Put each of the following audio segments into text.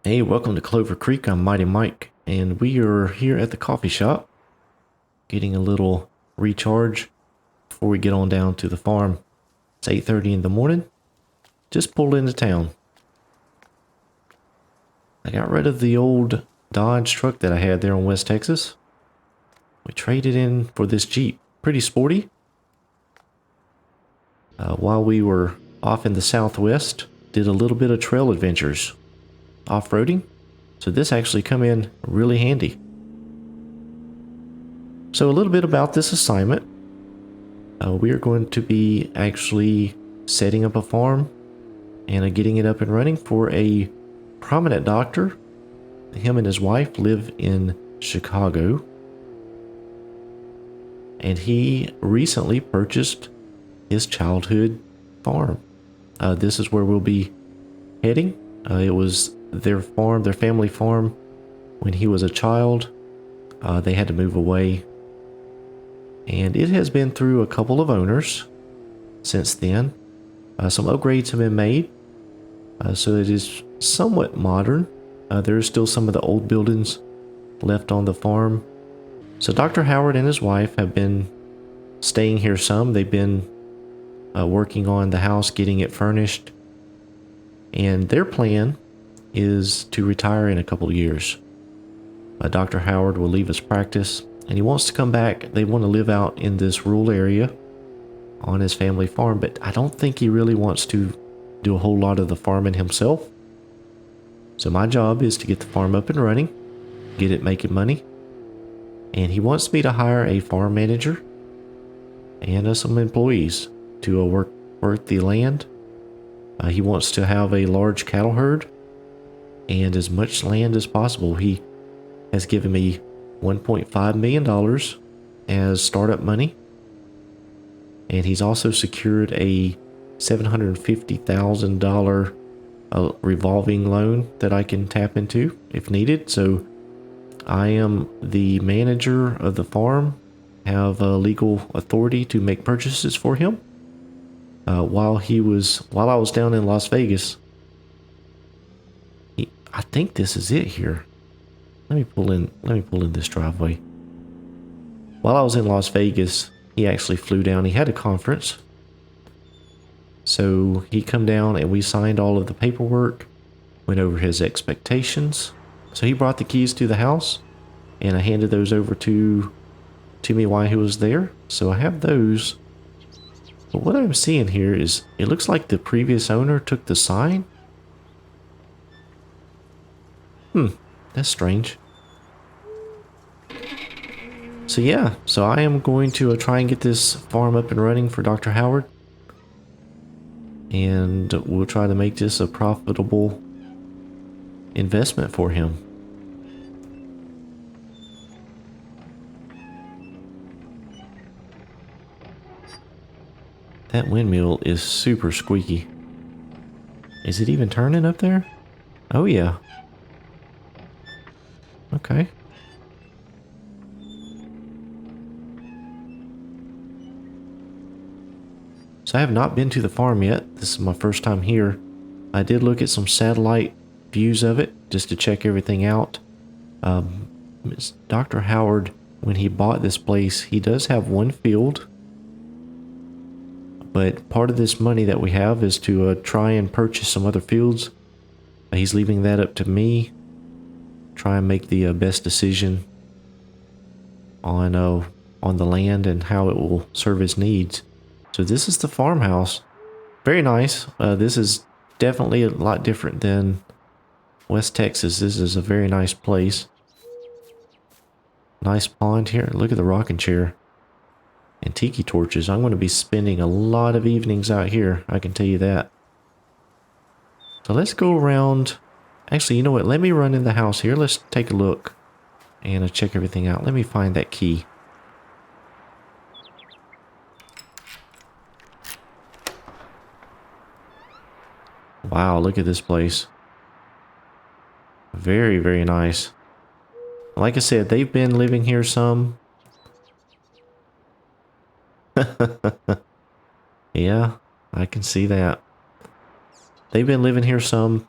Hey, welcome to Clover Creek. I'm Mighty Mike, and we are here at the coffee shop getting a little recharge before we get on down to the farm. It's 8:30 in the morning. Just pulled into town. I got rid of the old Dodge truck that I had there in West Texas. We traded in for this Jeep. Pretty sporty. While we were off in the Southwest, did a little bit of trail adventures, off-roading. So this actually come in really handy. So a little bit about this assignment. We are going to be actually setting up a farm and getting it up and running for a prominent doctor. Him and his wife live in Chicago. And he recently purchased his childhood farm. This is where we'll be heading. It was their farm, their family farm, when he was a child. They had to move away. And it has been through a couple of owners since then. Some upgrades have been made. So it is somewhat modern. There are still some of the old buildings left on the farm. So Dr. Howard and his wife have been staying here some. They've been working on the house, getting it furnished. And their plan is to retire in a couple of years. Dr. Howard will leave his practice and he wants to come back. They want to live out in this rural area on his family farm, but I don't think he really wants to do a whole lot of the farming himself. So my job is to get the farm up and running, get it making money. And he wants me to hire a farm manager and some employees to work the land. He wants to have a large cattle herd and as much land as possible. He has given me $1.5 million as startup money. And he's also secured a $750,000 revolving loan that I can tap into if needed. So I am the manager of the farm, have legal authority to make purchases for him. While I was down in Las Vegas, I think this is it here. Let me pull in this driveway. While I was in Las Vegas, he actually flew down. He had a conference. So he come down and we signed all of the paperwork, went over his expectations. So he brought the keys to the house and I handed those over to me while he was there. So I have those. But what I'm seeing here is it looks like the previous owner took the sign. That's strange. So yeah, so I am going to try and get this farm up and running for Dr. Howard. And we'll try to make this a profitable investment for him. That windmill is super squeaky. Is it even turning up there? Oh yeah. Okay. So I have not been to the farm yet. This is my first time here. I did look at some satellite views of it just to check everything out. Dr. Howard, when he bought this place, he does have one field. But part of this money that we have is to try and purchase some other fields. He's leaving that up to me. Try and make the best decision on the land and how it will serve his needs. So this is the farmhouse. Very nice. This is definitely a lot different than West Texas. This is a very nice place. Nice pond here. Look at the rocking chair. And tiki torches. I'm going to be spending a lot of evenings out here. I can tell you that. So let's go around. Actually, you know what? Let me run in the house here. Let's take a look and check everything out. Let me find that key. Wow, look at this place. Very, very nice. Like I said, they've been living here some. Yeah, I can see that. They've been living here some,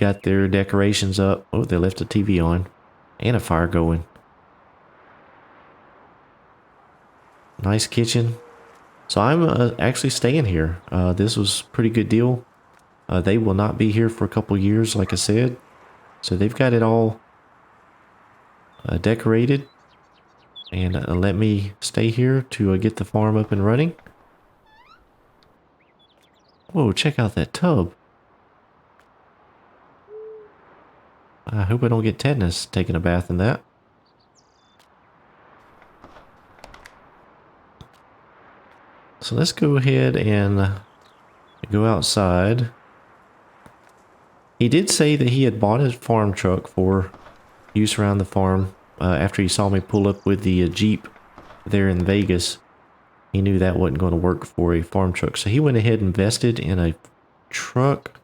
got their decorations up. Oh, they left the TV on and a fire going. Nice kitchen. So I'm actually staying here. This was a pretty good deal. They will not be here for a couple years, like I said. So they've got it all decorated. And let me stay here to get the farm up and running. Whoa, check out that tub. I hope I don't get tetanus taking a bath in that. So let's go ahead and go outside. He did say that he had bought his farm truck for use around the farm after he saw me pull up with the Jeep there in Vegas. He knew that wasn't going to work for a farm truck. So he went ahead and invested in a truck.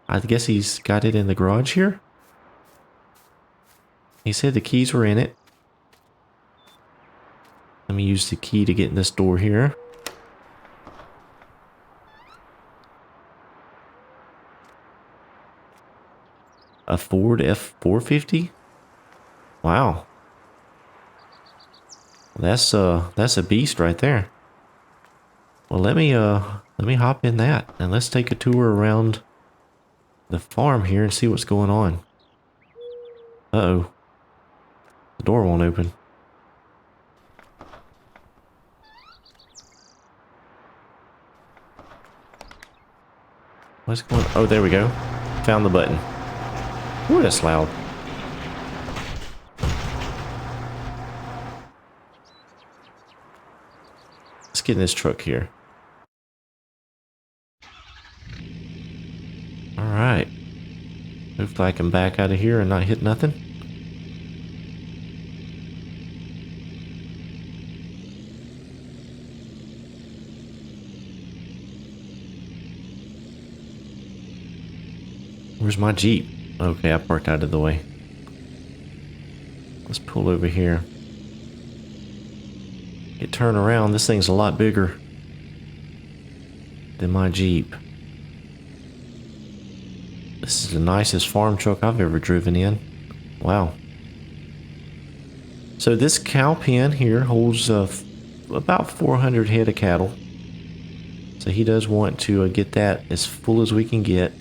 I guess he's got it in the garage here. He said the keys were in it. Let me use the key to get in this door here. A Ford F450? Wow. That's a beast right there. Well, let me hop in that and let's take a tour around the farm here and see what's going on. Uh-oh. The door won't open. What's going on? Oh, there we go. Found the button. Ooh, that's loud. Let's get in this truck here. Alright. Hopefully I can back out of here and not hit nothing. Where's my Jeep? Okay, I parked out of the way. Let's pull over here. Get turned around. This thing's a lot bigger than my Jeep. This is the nicest farm truck I've ever driven in. Wow. So this cow pen here holds about 400 head of cattle. So he does want to get that as full as we can get.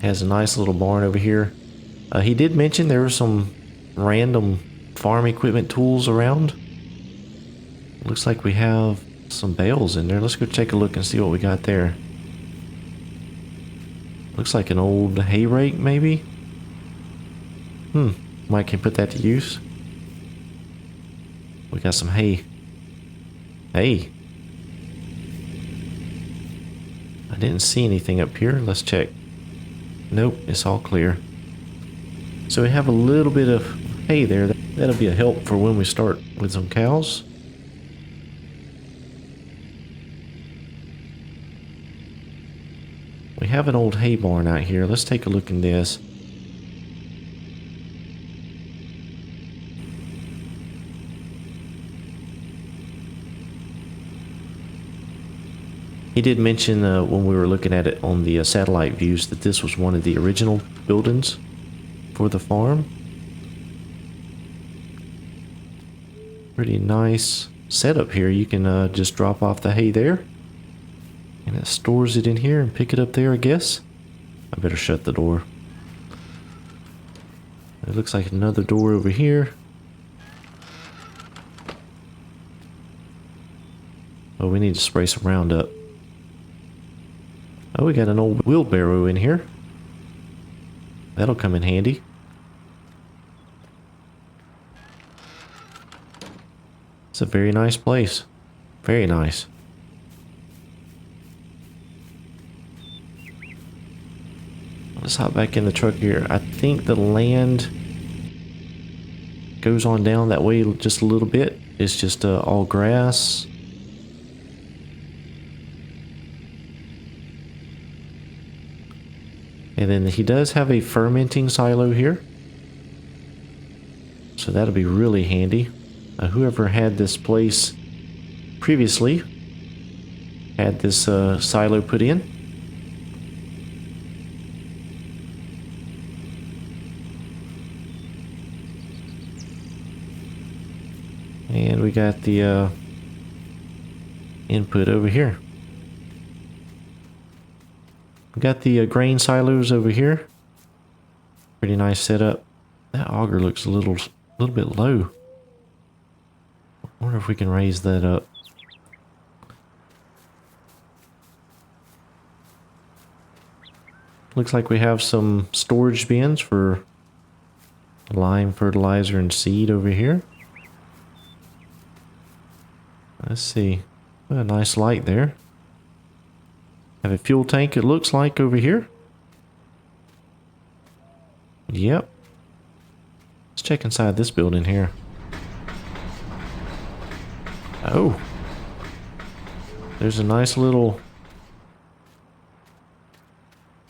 Has a nice little barn over here. He did mention there were some random farm equipment tools around. Looks like we have some bales in there. Let's go take a look and see what we got there. Looks like an old hay rake, maybe? Might can put that to use. We got some hay. Hay. I didn't see anything up here. Let's check. Nope, it's all clear. So we have a little bit of hay there. That'll be a help for when we start with some cows. We have an old hay barn out here. Let's take a look in this. He did mention when we were looking at it on the satellite views that this was one of the original buildings for the farm. Pretty nice setup here. You can just drop off the hay there. And it stores it in here and pick it up there, I guess. I better shut the door. It looks like another door over here. Oh, we need to spray some Roundup. Oh, we got an old wheelbarrow in here. That'll come in handy. It's a very nice place. Very nice. Let's hop back in the truck here. I think the land goes on down that way just a little bit. It's just all grass. And then he does have a fermenting silo here. So that'll be really handy. Whoever had this place previously had this silo put in. And we got the input over here. We got the grain silos over here. Pretty nice setup. That auger looks a little bit low. I wonder if we can raise that up. Looks like we have some storage bins for lime, fertilizer, and seed over here. Let's see. A nice light there. Have a fuel tank, it looks like, over here. Yep. Let's check inside this building here. Oh. There's a nice little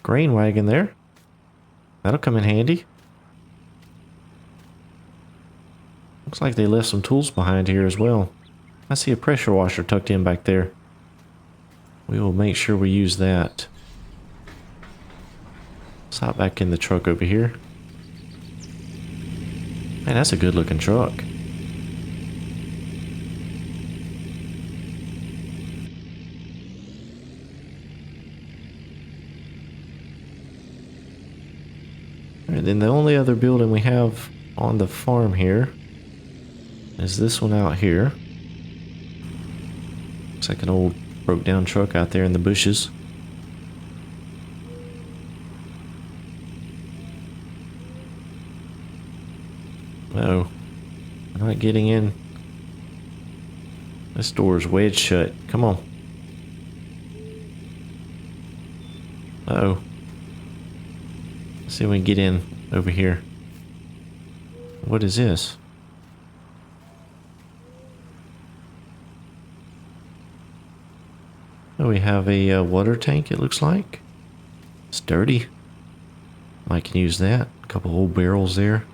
grain wagon there. That'll come in handy. Looks like they left some tools behind here as well. I see a pressure washer tucked in back there. We will make sure we use that. Let's hop back in the truck over here. Man, that's a good looking truck. Alright, then the only other building we have on the farm here is this one out here. Looks like an old broke down truck out there in the bushes. Uh-oh. We're not getting in. This door's wedged shut. Come on. Uh-oh. Let's see if we can get in over here. What is this? Oh, we have a water tank, it looks like. It's dirty. I can use that. A couple old barrels there.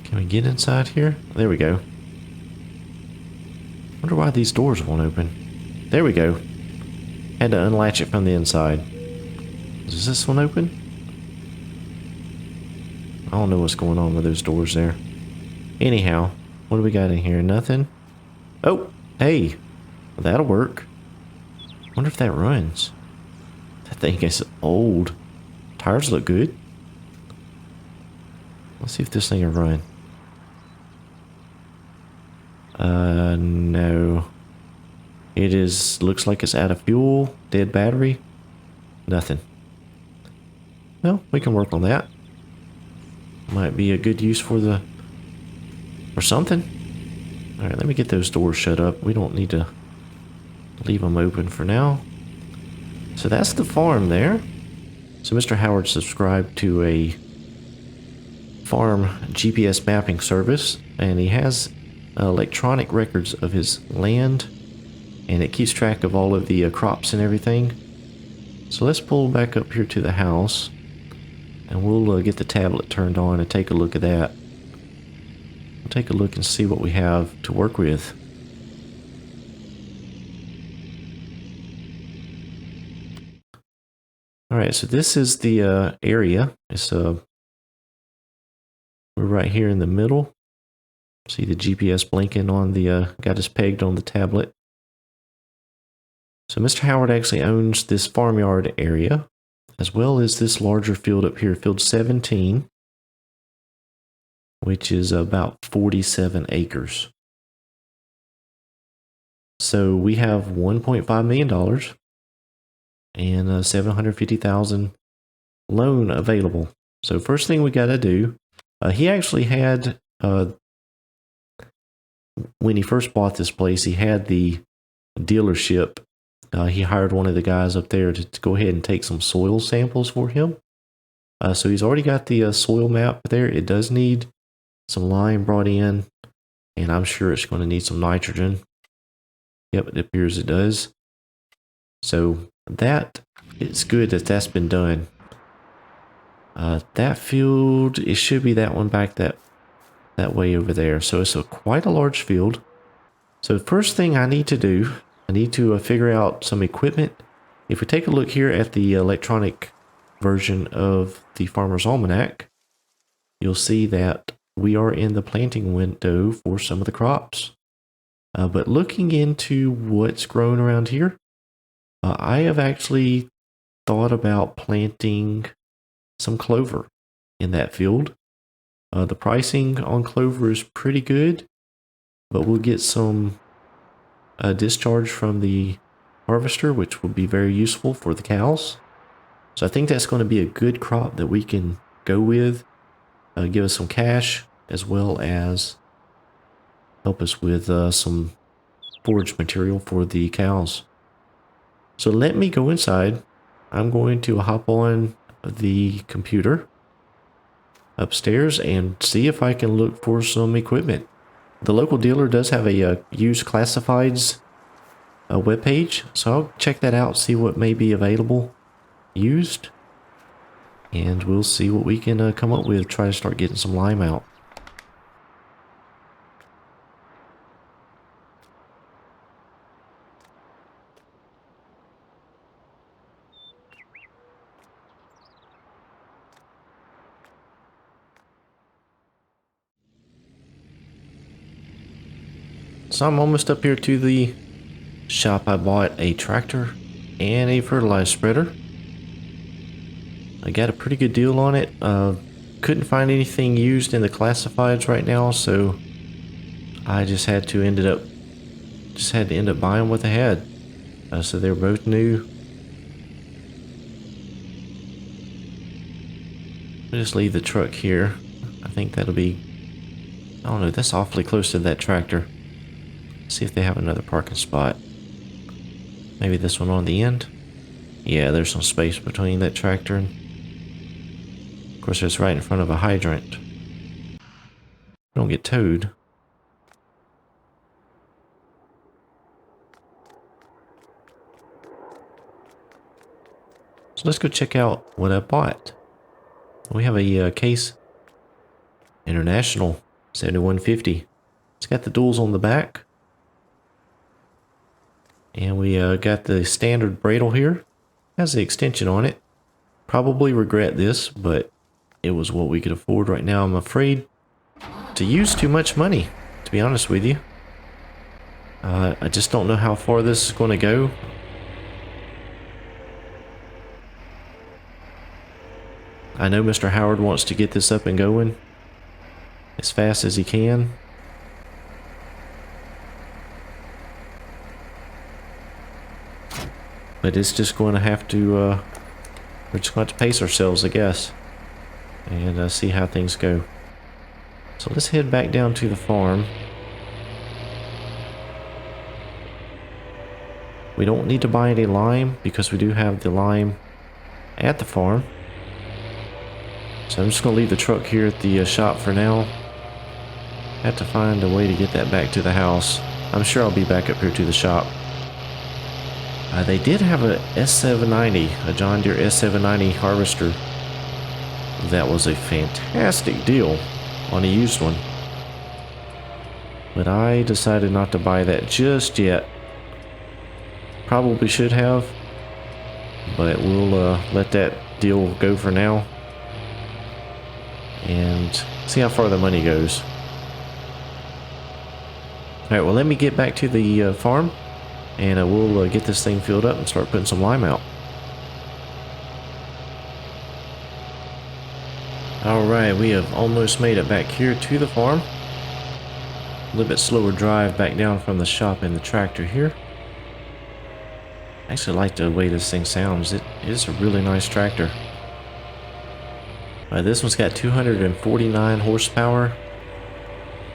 Can we get inside here? There we go. Wonder why these doors won't open. There we go. Had to unlatch it from the inside. Is this one open? I don't know what's going on with those doors there. Anyhow, what do we got in here? Nothing? Oh, hey. That'll work. Wonder if that runs. That thing is old. Tires look good. Let's see if this thing will run. No. It is, looks like it's out of fuel. Dead battery. Nothing. Well, we can work on that. Might be a good use for something. Alright, let me get those doors shut up. We don't need to leave them open for now. So that's the farm there. So Mr. Howard subscribed to a farm GPS mapping service, and he has electronic records of his land, and it keeps track of all of the crops and everything. So let's pull back up here to the house, and we'll get the tablet turned on and take a look at that. We'll take a look and see what we have to work with. Alright, so this is the area. It's we're right here in the middle. See the GPS blinking on the got us pegged on the tablet. So Mr. Howard actually owns this farmyard area, as well as this larger field up here, field 17, which is about 47 acres. So we have $1.5 million and a $750,000 loan available. So first thing we got to do, he actually had, when he first bought this place, he had the dealership. He hired one of the guys up there to go ahead and take some soil samples for him. So he's already got the soil map there. It does need some lime brought in, and I'm sure it's going to need some nitrogen. Yep, it appears it does. So that it's good that that's been done. That field, it should be that one back that that way over there. So it's quite a large field. So first thing I need to do, I need to figure out some equipment. If we take a look here at the electronic version of the Farmer's Almanac, you'll see that we are in the planting window for some of the crops. But looking into what's grown around here, I have actually thought about planting some clover in that field. The pricing on clover is pretty good, but we'll get some discharge from the harvester, which will be very useful for the cows. So I think that's going to be a good crop that we can go with, give us some cash, as well as help us with some forage material for the cows. So let me go inside. I'm going to hop on the computer upstairs and see if I can look for some equipment. The local dealer does have a used classifieds webpage, so I'll check that out, see what may be available used, and we'll see what we can come up with, try to start getting some lime out. So I'm almost up here to the shop. I bought a tractor and a fertilizer spreader. I got a pretty good deal on it. Couldn't find anything used in the classifieds right now, so I just had to end up buying what they had. So they're both new. I'll just leave the truck here. I think that'll be, I don't know, that's awfully close to that tractor. See if they have another parking spot. Maybe this one on the end. Yeah, there's some space between that tractor and, of course, it's right in front of a hydrant. Don't get towed. So let's go check out what I bought. We have a Case International 7150. It's got the duals on the back. And we got the standard bradle here. Has the extension on it. Probably regret this, but it was what we could afford right now. I'm afraid to use too much money, to be honest with you. I just don't know how far this is going to go. I know Mr. Howard wants to get this up and going as fast as he can. But it's just going to have to, we're just going to have to pace ourselves, I guess, and see how things go. So let's head back down to the farm. We don't need to buy any lime because we do have the lime at the farm. So I'm just going to leave the truck here at the shop for now. Have to find a way to get that back to the house. I'm sure I'll be back up here to the shop. They did have a S790, a John Deere S790 harvester. That was a fantastic deal on a used one. But I decided not to buy that just yet. Probably should have, but we'll let that deal go for now and see how far the money goes. Alright, well, let me get back to the farm. And we'll get this thing filled up and start putting some lime out. Alright, we have almost made it back here to the farm. A little bit slower drive back down from the shop and the tractor here. I actually like the way this thing sounds. It is a really nice tractor. This one's got 249 horsepower.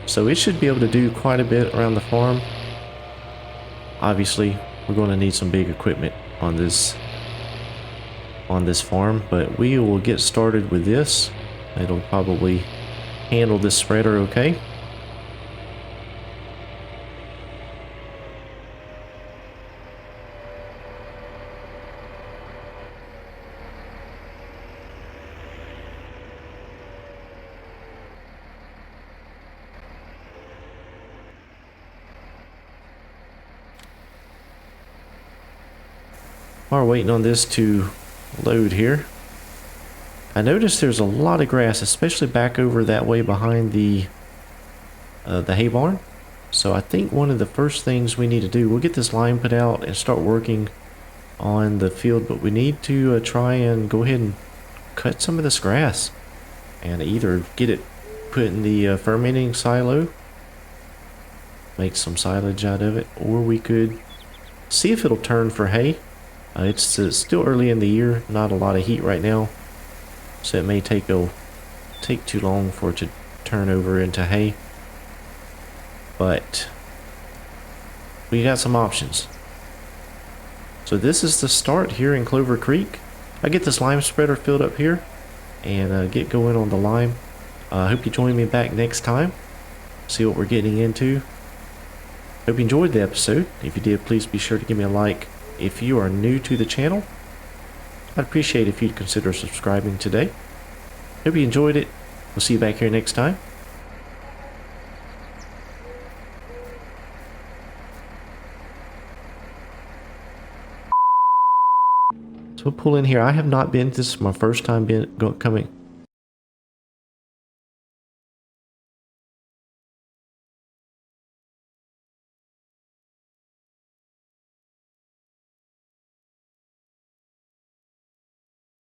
So it should be able to do quite a bit around the farm. Obviously, we're going to need some big equipment on this farm, but we will get started with this. It'll probably handle this spreader okay. While we're waiting on this to load here, I noticed there's a lot of grass, especially back over that way behind the hay barn. So I think one of the first things we need to do, we'll get this line put out and start working on the field, but we need to try and go ahead and cut some of this grass and either get it put in the fermenting silo, make some silage out of it, or we could see if it'll turn for hay. It's still early in the year, not a lot of heat right now, so it may take too long for it to turn over into hay. But we got some options. So this is the start here in Clover Creek. I get this lime spreader filled up here and get going on the lime. I hope you join me back next time, see what we're getting into. Hope you enjoyed the episode. If you did, please be sure to give me a like. If you are new to the channel, I'd appreciate if you'd consider subscribing today. Hope you enjoyed it. We'll see you back here next time. So we'll pull in here. I have not been, this is my first time coming